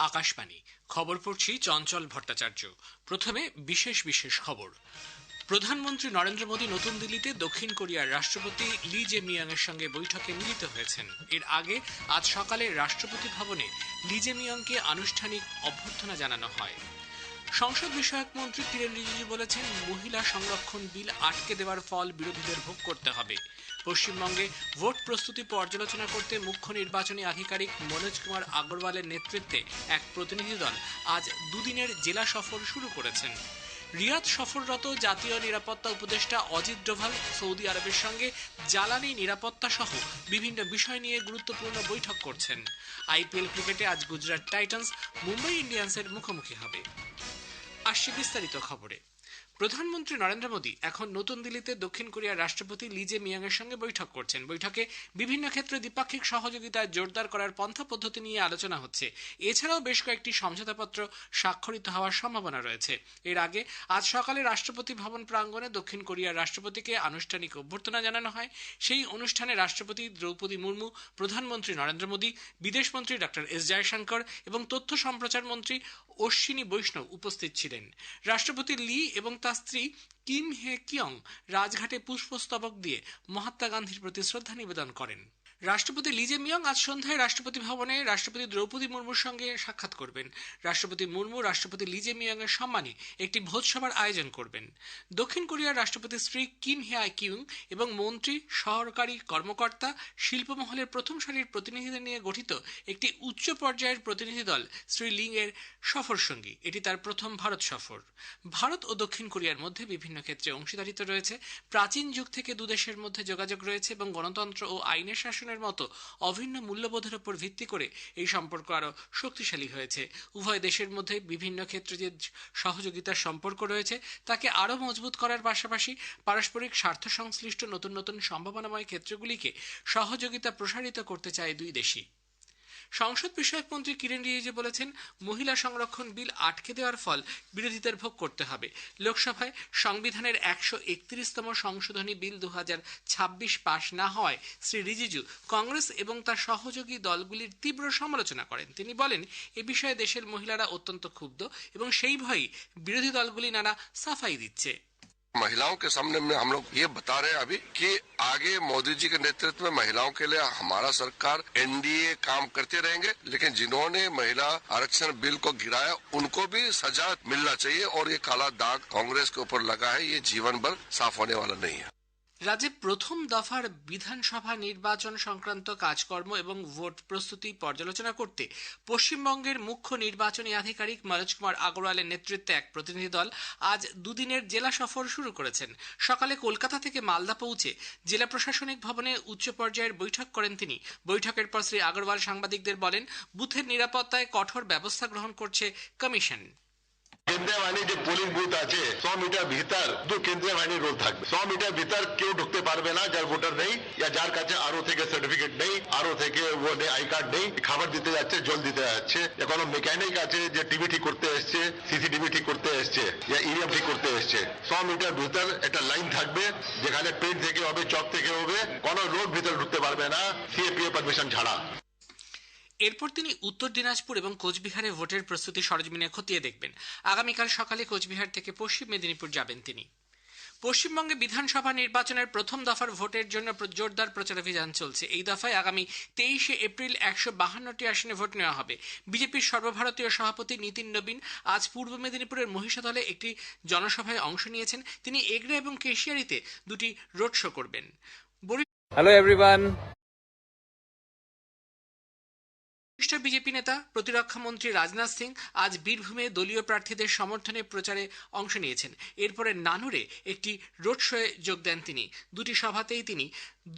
আকাশবাণী খবর পড়ছি চঞ্চল ভট্টাচার্য। প্রথমে বিশেষ খবর। প্রধানমন্ত্রী নরেন্দ্র মোদী নতুন দিল্লিতে দক্ষিণ কোরিয়ার রাষ্ট্রপতি লি জে মিয়াং এর সঙ্গে বৈঠকে মিলিত হয়েছেন। এর আগে আজ সকালে রাষ্ট্রপতি ভবনে লি জে মিয়াংকে আনুষ্ঠানিক অভ্যর্থনা জানানো হয়। সংসদ বিষয়ক মন্ত্রী কিরেন রিজিজু বলেছেন, মহিলা সংরক্ষণ বিল আটকে দেওয়ার ফল বিরোধীদের ভোগ করতে হবে। পশ্চিমবঙ্গে ভোট প্রস্তুতি পর্যালোচনা করতে মুখ্য নির্বাচনী আধিকারিক মনোজ কুমার আগরওয়ালের নেতৃত্বে এক প্রতিনিধি দল আজ দুদিনের জেলা সফর শুরু করেছেন। রিয়াদ সফররত জাতীয় নিরাপত্তা উপদেষ্টা অজিত ডোভাল সৌদি আরবের সঙ্গে জ্বালানি নিরাপত্তা সহ বিভিন্ন বিষয় নিয়ে গুরুত্বপূর্ণ বৈঠক করছেন। আইপিএল ক্রিকেটে আজ গুজরাট টাইটান্স মুম্বাই ইন্ডিয়ান্সের মুখোমুখি হবে। আসছে বিস্তারিত খবরে। প্রধানমন্ত্রী নরেন্দ্র মোদী এখন নতুন দিল্লিতে দক্ষিণ কোরিয়ার রাষ্ট্রপতি লি জে মিয়াং এর সঙ্গে বৈঠক করছেন। বৈঠকে বিভিন্ন ক্ষেত্রে দ্বিপাক্ষিক সহযোগিতা জোরদার করার পন্থা পদ্ধতি নিয়ে আলোচনা হচ্ছে। এছাড়াও বেশ কয়েকটি সমঝোতাপত্র স্বাক্ষরিত হওয়ার সম্ভাবনা রয়েছে। এর আগে আজ সকালে রাষ্ট্রপতি ভবন প্রাঙ্গণে দক্ষিণ কোরিয়ার রাষ্ট্রপতিকে আনুষ্ঠানিক অভ্যর্থনা জানানো হয়। সেই অনুষ্ঠানে রাষ্ট্রপতি দ্রৌপদী মুর্মু, প্রধানমন্ত্রী নরেন্দ্র মোদী, বিদেশমন্ত্রী ডক্টর এস জয়শঙ্কর এবং তথ্য সম্প্রচার মন্ত্রী অশ্বিনী বৈষ্ণব উপস্থিত ছিলেন। রাষ্ট্রপতি লি এবং তার স্ত্রী কিম হে কিয়ং রাজঘাটে পুষ্পস্তবক দিয়ে মহাত্মা গান্ধীর প্রতি শ্রদ্ধা নিবেদন করেন। রাষ্ট্রপতি লি জে মিয়াং আজ সন্ধ্যায় রাষ্ট্রপতি ভবনে রাষ্ট্রপতি দ্রৌপদী মুর্মুর সঙ্গে সাক্ষাৎ করবেন। রাষ্ট্রপতি মুর্মু রাষ্ট্রপতি লি জে মিয়াং এর সম্মানে একটি ভোজসভার আয়োজন করবেন। দক্ষিণ কোরিয়ার রাষ্ট্রপতির স্ত্রী কিম হে কিয়ং এবং মন্ত্রী, সরকারি কর্মকর্তা, শিল্পমহলের প্রথম সারির প্রতিনিধিদের নিয়ে গঠিত একটি উচ্চ পর্যায়ের প্রতিনিধি দল শ্রী লিং এর সফর সঙ্গী। এটি তার প্রথম ভারত সফর। ভারত ও দক্ষিণ কোরিয়ার মধ্যে বিভিন্ন ক্ষেত্রে অংশীদারিত্ব রয়েছে। প্রাচীন যুগ থেকে দুদেশের মধ্যে যোগাযোগ রয়েছে এবং গণতন্ত্র ও আইনের শাসনের মতো অভিন্ন মূল্যবোধের উপর ভিত্তি করে এই সম্পর্ক আরো শক্তিশালী হয়েছে। উভয় দেশের মধ্যে বিভিন্ন ক্ষেত্রে যে সহযোগিতার সম্পর্ক রয়েছে তাকে আরো মজবুত করার পাশাপাশি পারস্পরিক স্বার্থ সংশ্লিষ্ট নতুন নতুন সম্ভাবনাময় ক্ষেত্রগুলিকে সহযোগিতা প্রসারিত করতে চায় দুই দেশই। সংসদ বিষয়ক মন্ত্রী কিরেন রিজিজু বলেছেন, মহিলা সংরক্ষণ বিল আটকে দেওয়ার ফল বিরোধীদের ভোগ করতে হবে। লোকসভায় সংবিধানের 131তম সংশোধনী বিল 2026 পাশ না হওয়ায় শ্রী রিজিজু কংগ্রেস এবং তার সহযোগী দলগুলির তীব্র সমালোচনা করেন। তিনি বলেন, এ বিষয়ে দেশের মহিলারা অত্যন্ত ক্ষুব্ধ এবং সেই ভয়েই বিরোধী দলগুলি নানা সাফাই দিচ্ছে। महिलाओं के सामने में हम लोग ये बता रहे हैं अभी कि आगे मोदी जी के नेतृत्व में महिलाओं के लिए हमारा सरकार एनडीए काम करते रहेंगे, लेकिन जिन्होंने महिला आरक्षण बिल को गिराया उनको भी सजा मिलना चाहिए और ये काला दाग कांग्रेस के ऊपर लगा है, ये जीवन भर साफ होने वाला नहीं है। রাজ্যে প্রথম দফার বিধানসভা নির্বাচন সংক্রান্ত কাজকর্ম এবং ভোট প্রস্তুতি পর্যালোচনা করতে পশ্চিমবঙ্গের মুখ্য নির্বাচনী আধিকারিক মনোজ কুমার আগরওয়ালের নেতৃত্বে এক প্রতিনিধি দল আজ দুদিনের জেলা সফর শুরু করেছেন। সকালে কলকাতা থেকে মালদা পৌঁছে জেলা প্রশাসনিক ভবনে উচ্চ পর্যায়ের বৈঠক করেন তিনি। বৈঠকের পর শ্রী আগরওয়াল সাংবাদিকদের বলেন, বুথের নিরাপত্তায় কঠোর ব্যবস্থা গ্রহণ করছে কমিশন। কেন্দ্রীয় বাহিনী যে পোলিং বুথ আছে 100 মিটার ভিতর কেন্দ্রীয় বাহিনীর রোল থাকবে। 100 মিটার ভিতর কেউ ঢুকতে পারবে না যার ভোটার নেই, যার কাছে আরও থেকে সার্টিফিকেট নেই, আরও থেকে ও আই কার্ড নেই। খাবার দিতে যাচ্ছে, জল দিতে যাচ্ছে, কোনো মেকানিক আছে যে টিভি ঠিক করতে এসছে, সিসিটিভি ঠিক করতে এসছে, ইভিএম ঠিক করতে এসছে। 100 মিটার ভিতর একটা লাইন থাকবে যেখানে পেট থেকে হবে, চক থেকে হবে, কোনো রোড ভিতরে ঢুকতে পারবে না সিএপিএ পারমিশন ছাড়া। এরপর তিনি উত্তর দিনাজপুর এবং কোচবিহারে ভোটের প্রস্তুতি সরেজমিনে খতিয়ে দেখবেন। আগামীকাল সকালে কোচবিহার থেকে পশ্চিম মেদিনীপুর যাবেন তিনি। পশ্চিমবঙ্গে বিধানসভা নির্বাচনের প্রথম দফার ভোটের জন্য জোরদার প্রচারাভিযান চলছে। এই দফায় আগামী 23 এপ্রিল 152টি আসনে ভোট নেওয়া হবে। বিজেপির সর্বভারতীয় সভাপতি নীতিন নবীন আজ পূর্ব মেদিনীপুরের মহিষাদলে একটি জনসভায় অংশ নিয়েছেন। তিনি এগরা এবং কেশিয়ারিতে দুটি রোড শো করবেন। Hello everyone. বরিষ্ঠ বিজেপি নেতা প্রতিরক্ষা মন্ত্রী রাজনাথ সিং আজ বীরভূমে দলীয় প্রার্থীদের সমর্থনে প্রচারে অংশ নিয়েছেন। এরপরে নানুরে একটি রোড শোয়ে যোগ দেন তিনি। দুটি সভাতেই তিনি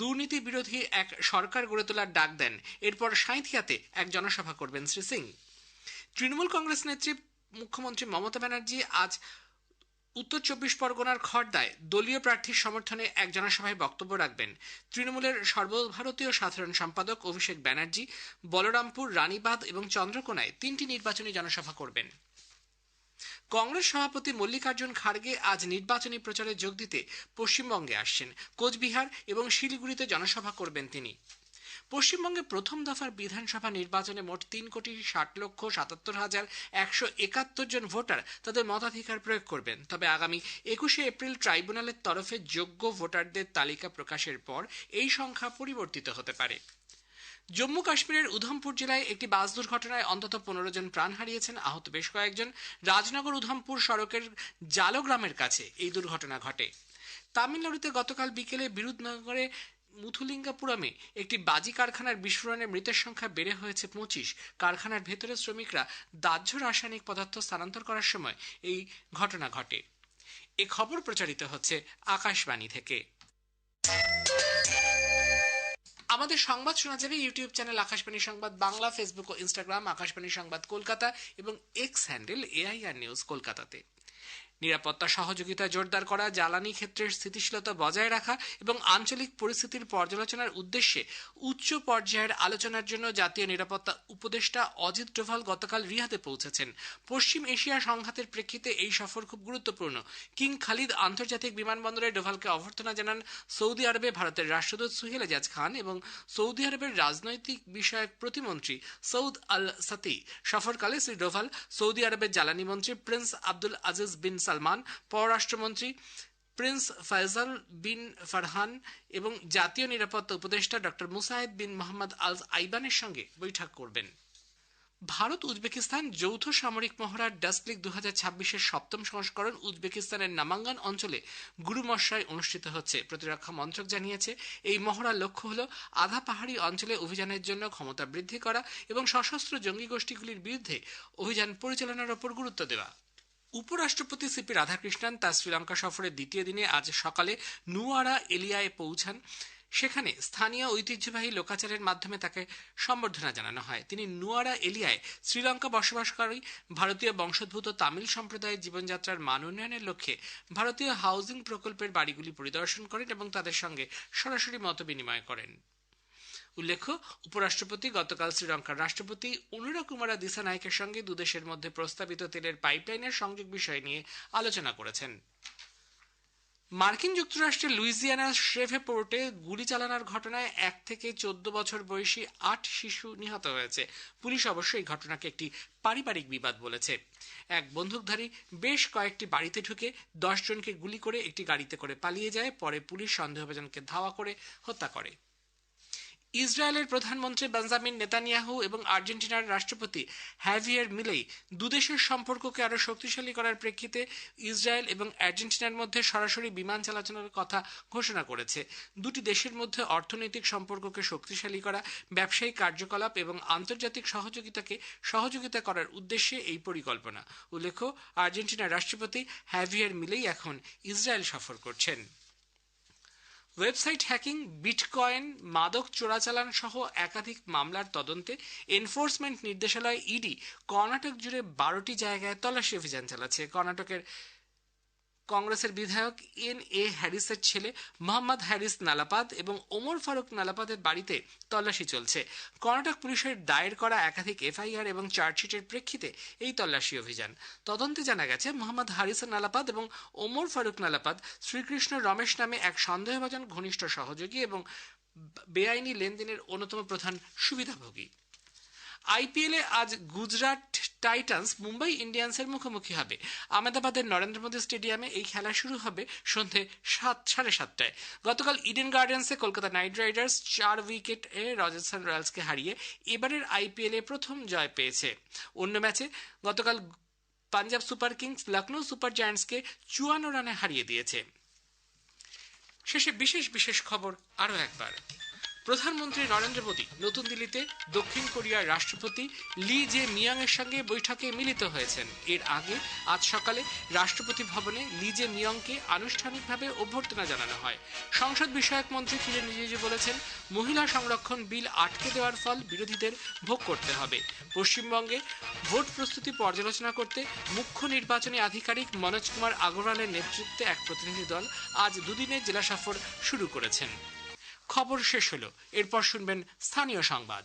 দুর্নীতি বিরোধী এক সরকার গড়ে তোলার ডাক দেন। এরপর সাঁইথিয়াতে এক জনসভা করবেন শ্রী সিং। তৃণমূল কংগ্রেস নেত্রী মুখ্যমন্ত্রী মমতা ব্যানার্জি আজ উত্তর 24 পরগনার খড়দায় দলীয় প্রার্থীর সমর্থনে এক জনসভায় বক্তব্য রাখবেন। তৃণমূলের সর্বভারতীয় সাধারণ সম্পাদক অভিষেক ব্যানার্জি বলরামপুর, রানীবাঁধ এবং চন্দ্রকোনায় 3টি নির্বাচনী জনসভা করবেন। কংগ্রেস সভাপতি মল্লিকার্জুন খাড়গে আজ নির্বাচনী প্রচারে যোগ দিতে পশ্চিমবঙ্গে আসছেন। কোচবিহার এবং শিলিগুড়িতে জনসভা করবেন তিনি। পশ্চিমবঙ্গে প্রথম দফার বিধানসভা নির্বাচনে মোট 3,60,77,171 জন ভোটার তাদের মতাধিকার প্রয়োগ করবেন। তবে আগামী 21শে এপ্রিল ট্রাইব্যুনালের তরফে যোগ্য ভোটারদের তালিকা প্রকাশের পর এই সংখ্যা পরিবর্তিত হতে পারে। জম্মু কাশ্মীরের উধমপুর জেলায় একটি বাস দুর্ঘটনায় অন্তত 15 জন প্রাণ হারিয়েছেন, আহত বেশ কয়েকজন। রাজনগর উধমপুর সড়কের জালো গ্রামের কাছে এই দুর্ঘটনা ঘটে। তামিলনাড়ুতে গতকাল বিকেলে বিরুধনগরে মুথুলিঙ্গাপুরমে একটি বাজি কারখানার বিস্ফোরণে মৃতের সংখ্যা বেড়ে হয়েছে 25। কারখানার ভেতরে শ্রমিকরা দাহ্য রাসায়নিক পদার্থ স্থানান্তর করার সময় এই ঘটনা ঘটে। এ খবর প্রচারিত হচ্ছে আকাশবাণী থেকে। আমাদের সংবাদ শোনা যাবে ইউটিউব চ্যানেল আকাশবাণী সংবাদ বাংলা, ফেসবুক ও ইনস্টাগ্রাম আকাশবাণী সংবাদ কলকাতা এবং এক্স হ্যান্ডেল AIR নিউজ কলকাতাতে। নিরাপত্তা সহযোগিতা জোরদার করা, জ্বালানি ক্ষেত্রের স্থিতিশীলতা বজায় রাখা এবং আঞ্চলিক পরিস্থিতির পর্যালোচনার উদ্দেশ্যে উচ্চ পর্যায়ের আলোচনার জন্য জাতীয় নিরাপত্তা উপদেষ্টা অজিত ডোভাল গতকাল রিয়াদে পৌঁছেছেন। পশ্চিম এশিয়া সংঘাতের প্রেক্ষিতে এই সফর খুব গুরুত্বপূর্ণ। কিং খালিদ আন্তর্জাতিক বিমানবন্দরে ডোভালকে অভ্যর্থনা জানান সৌদি আরবে ভারতের রাষ্ট্রদূত সুহেল এজাজ খান এবং সৌদি আরবের রাজনৈতিক বিষয়ক প্রতিমন্ত্রী সৌদ আল সাতি। সফরকালে শ্রী ডোভাল সৌদি আরবের জ্বালানি মন্ত্রী প্রিন্স আব্দুল আজিজ বিন সালমান, পররাষ্ট্রমন্ত্রী প্রিন্স ফয়সাল বিন ফারহান এবং জাতীয় নিরাপত্তা উপদেষ্টা ডক্টর মুসায়েদ বিন মোহাম্মদ আল আইবানের সঙ্গে বৈঠক করবেন। ভারত উজবেকিস্তান যৌথ সামরিক মহড়ার ডাস্ট লীগ 2026-এর 7ম সংস্করণ উজবেকিস্তানের নামাঙ্গান অঞ্চলে গুরুমশায় অনুষ্ঠিত হচ্ছে। প্রতিরক্ষা মন্ত্রক জানিয়েছে, এই মহড়ার লক্ষ্য হল আধা পাহাড়ি অঞ্চলে অভিযানের জন্য ক্ষমতা বৃদ্ধি করা এবং সশস্ত্র জঙ্গি গোষ্ঠীগুলির বিরুদ্ধে অভিযান পরিচালনার উপর গুরুত্ব দেওয়া। উপরাষ্ট্রপতি সিপি রাধাকৃষ্ণন তার শ্রীলঙ্কা সফরের দ্বিতীয় দিনে আজ সকালে নুয়ারা এলিয়ায় পৌঁছান। সেখানে স্থানীয় ঐতিহ্যবাহী লোকাচারের মাধ্যমে তাকে সম্বর্ধনা জানানো হয়। তিনি নুয়ারা এলিয়ায় শ্রীলঙ্কা বসবাসকারী ভারতীয় বংশোদ্ভূত তামিল সম্প্রদায়ের জীবনযাত্রার মান উন্নয়নের লক্ষ্যে ভারতীয় হাউজিং প্রকল্পের বাড়িগুলি পরিদর্শন করেন এবং তাদের সঙ্গে সরাসরি মত বিনিময় করেন। উল্লেখ্য, উপরাষ্ট্রপতি গতকাল শ্রীলঙ্কার রাষ্ট্রপতি অনুরা কুমারা দিসানায়কের সঙ্গে দুদেশের মধ্যে প্রস্তাবিত তেলের পাইপলাইনের সংযোগ বিষয় নিয়ে আলোচনা করেছেন। মার্কিন যুক্তরাষ্ট্রের লুইজিয়ানার শ্রেভেপোর্টে গুলি চালানোর ঘটনায় 1 থেকে 14 বছর বয়সী 8 শিশু নিহত হয়েছে। পুলিশ অবশ্য এই ঘটনাকে একটি পারিবারিক বিবাদ বলেছে। এক বন্দুকধারী বেশ কয়েকটি বাড়িতে ঢুকে 10 জনকে গুলি করে একটি গাড়িতে করে পালিয়ে যায়। পরে পুলিশ সন্দেহভাজনকে ধাওয়া করে হত্যা করে। ইসরায়েলের প্রধানমন্ত্রী বেঞ্জামিন নেতানিয়াহু এবং আর্জেন্টিনার রাষ্ট্রপতি হ্যাভিয়ার মিলেই দুদেশের সম্পর্ককে আরো শক্তিশালী করার প্রেক্ষিতে ইসরায়েল এবং আর্জেন্টিনার মধ্যে সরাসরি বিমান চলাচলের কথা ঘোষণা করেছে। দুটি দেশের মধ্যে অর্থনৈতিক সম্পর্ককে শক্তিশালী করা, ব্যবসায়িক কার্যকলাপ এবং আন্তর্জাতিক সহযোগিতা করার উদ্দেশ্যে এই পরিকল্পনা। উল্লেখ্য, আর্জেন্টিনার রাষ্ট্রপতি হ্যাভিয়ার মিলেই এখন ইসরায়েল সফর করছেন। ওয়েবসাইট হ্যাকিং, বিটকয়েন, মাদক চোরাচালান সহ একাধিক মামলার তদন্তে এনফোর্সমেন্ট নির্দেশালয় ইডি কর্ণাটক জুড়ে 12টি জায়গায় তল্লাশি অভিযান চালাচ্ছে। কর্ণাটকের কংগ্রেসের বিধায়ক NA হ্যারিসের ছেলে মোহাম্মদ হ্যারিস নালাপাদ এবং ওমর ফারুক নালাপাদের বাড়িতে তল্লাশি চলছে। কর্ণাটক পুলিশের দায়ের করা একাধিক FIR এবং চার্জশিটের প্রেক্ষিতে এই তল্লাশি অভিযান। তদন্তে জানা গেছে, মোহাম্মদ হ্যারিস নালাপাদ এবং ওমর ফারুক নালাপাদ শ্রীকৃষ্ণ রমেশ নামে এক সন্দেহভাজন ঘনিষ্ঠ সহযোগী এবং বেআইনি লেনদেনের অন্যতম প্রধান সুবিধাভোগী। IPL-এ আজ গুজরাট টাইটান্স মুম্বাই ইন্ডিয়ান্সের মুখোমুখি হবে। আহমেদাবাদের নরেন্দ্র মোদী স্টেডিয়ামে এই খেলা শুরু হবে সন্ধে 7:30টায়। গতকাল ইডেন গার্ডেন্সে কলকাতা নাইট রাইডার্স 4 উইকেটে রাজস্থান রয়্যালসকে হারিয়ে এবারের IPL-এ প্রথম জয় পেয়েছে। অন্য ম্যাচে গতকাল Punjab Super Kings Lucknow Super জায়ান্টসকে 54 রানে হারিয়ে দিয়েছে। শেষে বিশেষ খবর আরও একবার। প্রধানমন্ত্রী নরেন্দ্র মোদী নতুন দিল্লিতে দক্ষিণ কোরিয়ার রাষ্ট্রপতি লি জে মিয়াং এর সঙ্গে বৈঠকে মিলিত হয়েছেন। এর আগে আজ সকালে রাষ্ট্রপতি ভবনে লি জে মিয়ংকে আনুষ্ঠানিকভাবে অভ্যর্থনা জানানো হয়। সংসদ বিষয়ক মন্ত্রী কিরেন রিজিজু বলেছেন, মহিলা সংরক্ষণ বিল আটকে দেওয়ার ফল বিরোধীদের ভোগ করতে হবে। পশ্চিমবঙ্গে ভোট প্রস্তুতি পর্যালোচনা করতে মুখ্য নির্বাচনী আধিকারিক মনোজ কুমার আগরওয়ালের নেতৃত্বে এক প্রতিনিধি দল আজ দুদিনের জেলা সফর শুরু করেছেন। খবর শেষ হলো, এরপর শুনবেন স্থানীয় সংবাদ।